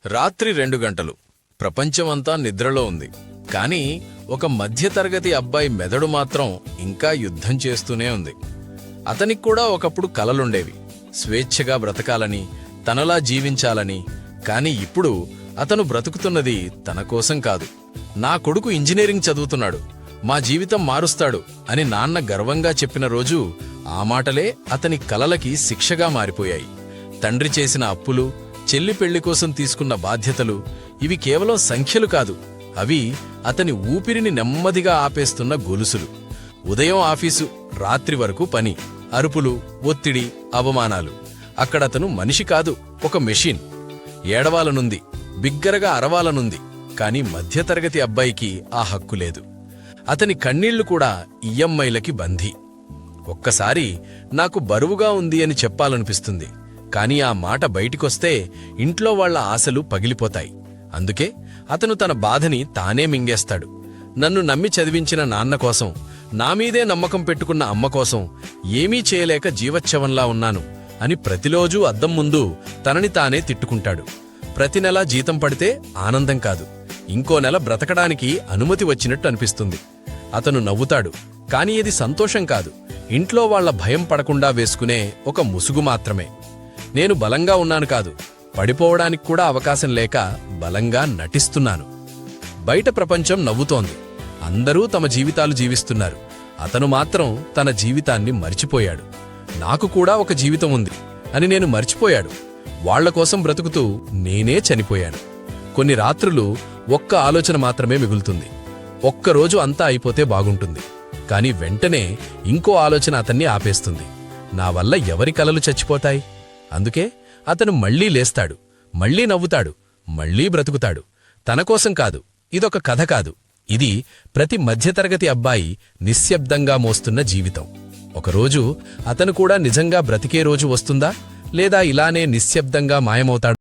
రాత్రి 2 గంటలు. ప్రపంచమంతా నిద్రలో ఉంది. కానీ ఒక మధ్యతరగతి అబ్బాయి మెదడు మాత్రం ఇంకా యుద్ధం చేస్తూనే ఉంది. అతనికి కూడా ఒకప్పుడు కలలుండేవి, స్వేచ్ఛగా బ్రతకాలని, తనలా జీవించాలని. కాని ఇప్పుడు అతను బ్రతుకుతున్నది తన కోసం కాదు. నా కొడుకు ఇంజనీరింగ్ చదువుతున్నాడు, మా జీవితం మారుస్తాడు అని నాన్న గర్వంగా చెప్పిన రోజు ఆ మాటలే అతని కలలకి శిక్షగా మారిపోయాయి. తండ్రి చేసిన అప్పులు, చెల్లి పెళ్లి కోసం తీసుకున్న బాధ్యతలు, ఇవి కేవలం సంఖ్యలు కాదు, అవి అతని ఊపిరిని నెమ్మదిగా ఆపేస్తున్న గొలుసులు. ఉదయం ఆఫీసు, రాత్రి వరకు పని, అరుపులు, ఒత్తిడి, అవమానాలు. అక్కడతను మనిషి కాదు, ఒక మెషిన్. ఏడవాలనుంది, బిగ్గరగా అరవాలనుంది. కాని మధ్యతరగతి అబ్బాయికి ఆ హక్కు లేదు. అతని కన్నీళ్లు కూడా ఈఎంఐలకి బంధీ. ఒక్కసారి నాకు బరువుగా ఉంది అని చెప్పాలనిపిస్తుంది. కాని ఆ మాట బయటికొస్తే ఇంట్లో వాళ్ల ఆశలు పగిలిపోతాయి. అందుకే అతను తన బాధని తానే మింగేస్తాడు. నన్ను నమ్మి చదివించిన నాన్న కోసం, నామీదే నమ్మకం పెట్టుకున్న అమ్మ కోసం ఏమీ చేయలేక జీవచ్ఛవంలా ఉన్నాను అని ప్రతిరోజూ అద్దం ముందు తనని తానే తిట్టుకుంటాడు. ప్రతి నెలా జీతం పడితే ఆనందం కాదు, ఇంకో నెల బ్రతకడానికి అనుమతి వచ్చినట్టు అనిపిస్తుంది. అతను నవ్వుతాడు, కాని ఇది సంతోషం కాదు, ఇంట్లో వాళ్ల భయం పడకుండా వేసుకునే ఒక ముసుగు మాత్రమే. నేను బలంగా ఉన్నాను కాదు, పడిపోవడానికి కూడా అవకాశం లేక బలంగా నటిస్తున్నాను. బయట ప్రపంచం నవ్వుతోంది, అందరూ తమ జీవితాలు జీవిస్తున్నారు. అతను మాత్రం తన జీవితాన్ని మర్చిపోయాడు. నాకు కూడా ఒక జీవితం ఉంది అని నేను మర్చిపోయాడు. వాళ్లకోసం బ్రతుకుతూ నేనే చనిపోయాను. కొన్ని రాత్రులు ఒక్క ఆలోచన మాత్రమే మిగులుతుంది, ఒక్కరోజు అంతా అయిపోతే బాగుంటుంది. కాని వెంటనే ఇంకో ఆలోచన అతన్ని ఆపేస్తుంది. నా వల్ల ఎవరి కలలు చచ్చిపోతాయి? అందుకే అతను మళ్లీ లేస్తాడు, మళ్లీ నవ్వుతాడు, మళ్లీ బ్రతుకుతాడు. తనకోసం కాదు, ఇదొక కథ కాదు, ఇది ప్రతి మధ్యతరగతి అబ్బాయి నిశ్శబ్దంగా మోస్తున్న జీవితం. ఒకరోజు అతను కూడా నిజంగా బ్రతికే రోజు వస్తుందా, లేదా ఇలానే నిశ్శబ్దంగా మాయమవుతాడు?